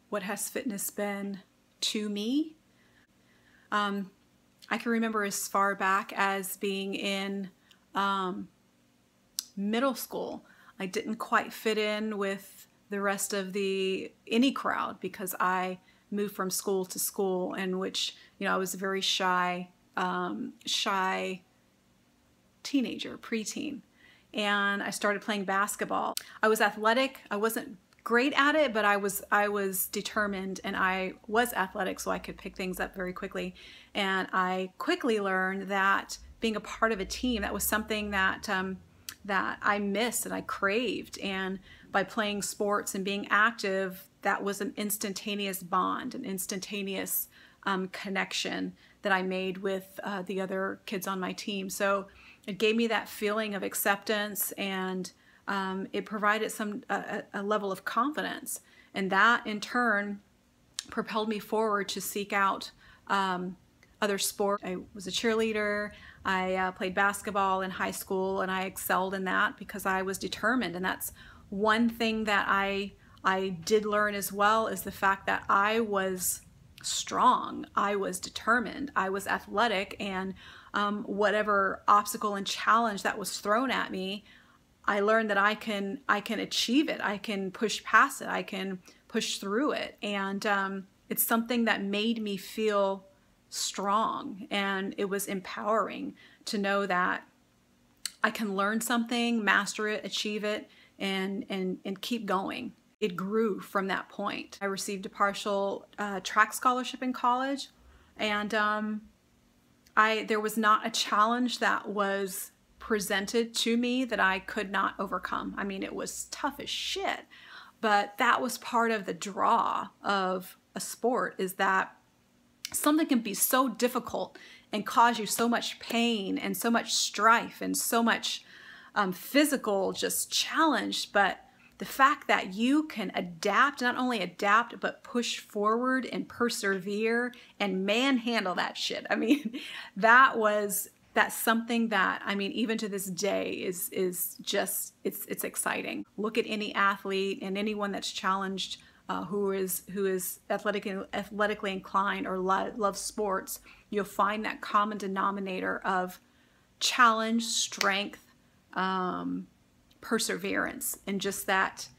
What has fitness been to me? I can remember as far back as being in middle school. I didn't quite fit in with the rest of any crowd because I moved from school to school, in which, you know, I was a very shy teenager, preteen. And I started playing basketball. I was athletic. I wasn't great at it, but I was determined, and I was athletic, so I could pick things up very quickly. And I quickly learned that being a part of a team, that was something that that I missed and I craved. And by playing sports and being active, that was an instantaneous bond, an instantaneous connection that I made with the other kids on my team. So it gave me that feeling of acceptance, and it provided a level of confidence. And that in turn propelled me forward to seek out other sports. I was a cheerleader. I played basketball in high school, and I excelled in that because I was determined. And that's one thing that I did learn as well, is the fact that I was strong, I was determined, I was athletic, and whatever obstacle and challenge that was thrown at me, I learned that I can achieve it, I can push past it, I can push through it. And it's something that made me feel strong, and it was empowering to know that I can learn something, master it, achieve it, and keep going. It grew from that point. I received a partial track scholarship in college, and there was not a challenge that was presented to me that I could not overcome. I mean, it was tough as shit, but that was part of the draw of a sport, is that something can be so difficult and cause you so much pain and so much strife and so much physical just challenge, but the fact that you can adapt, not only adapt, but push forward and persevere and manhandle that shit. I mean, that's something that, I mean, even to this day is just, it's exciting. Look at any athlete and anyone that's challenged, who is athletically inclined or loves sports. You'll find that common denominator of challenge, strength, perseverance, and just that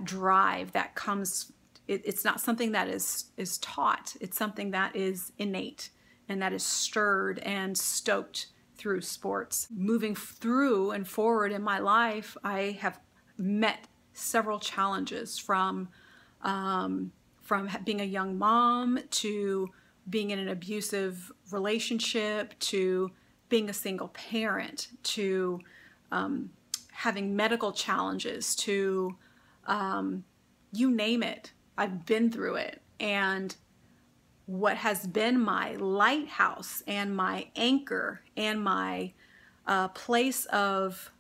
drive that comes. It's not something that is taught. It's something that is innate and that is stirred and stoked through sports. Moving through and forward in my life, I have met several challenges from being a young mom, to being in an abusive relationship, to being a single parent, to having medical challenges, to you name it. I've been through it. And what has been my lighthouse and my anchor and my place of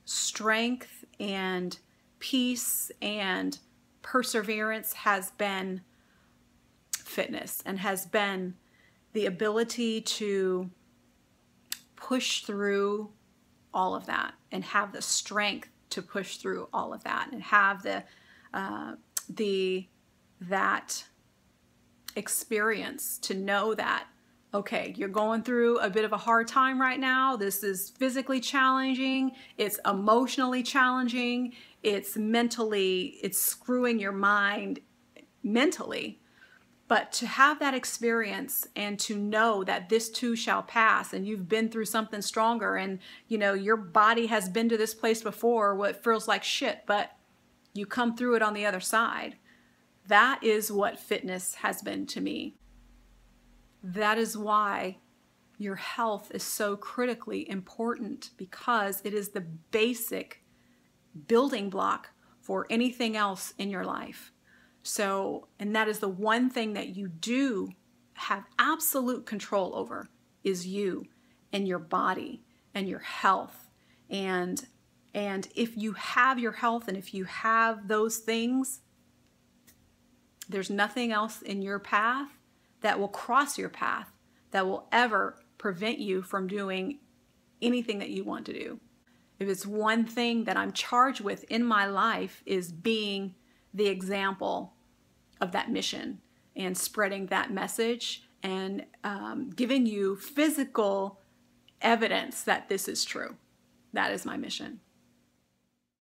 strength and peace and perseverance has been fitness, and has been the ability to push through all of that, and have the strength to push through all of that, and have that experience to know that, okay, you're going through a bit of a hard time right now. This is physically challenging. It's emotionally challenging. It's screwing your mind mentally. But to have that experience and to know that this too shall pass, and you've been through something stronger, and you know your body has been to this place before what feels like shit, but you come through it on the other side. That is what fitness has been to me. That is why your health is so critically important, because it is the basic building block for anything else in your life. So, and that is the one thing that you do have absolute control over, is you and your body and your health. And if you have your health, and if you have those things, there's nothing else in your path that will cross your path that will ever prevent you from doing anything that you want to do. If it's one thing that I'm charged with in my life, is being the example of that mission and spreading that message and giving you physical evidence that this is true. That is my mission.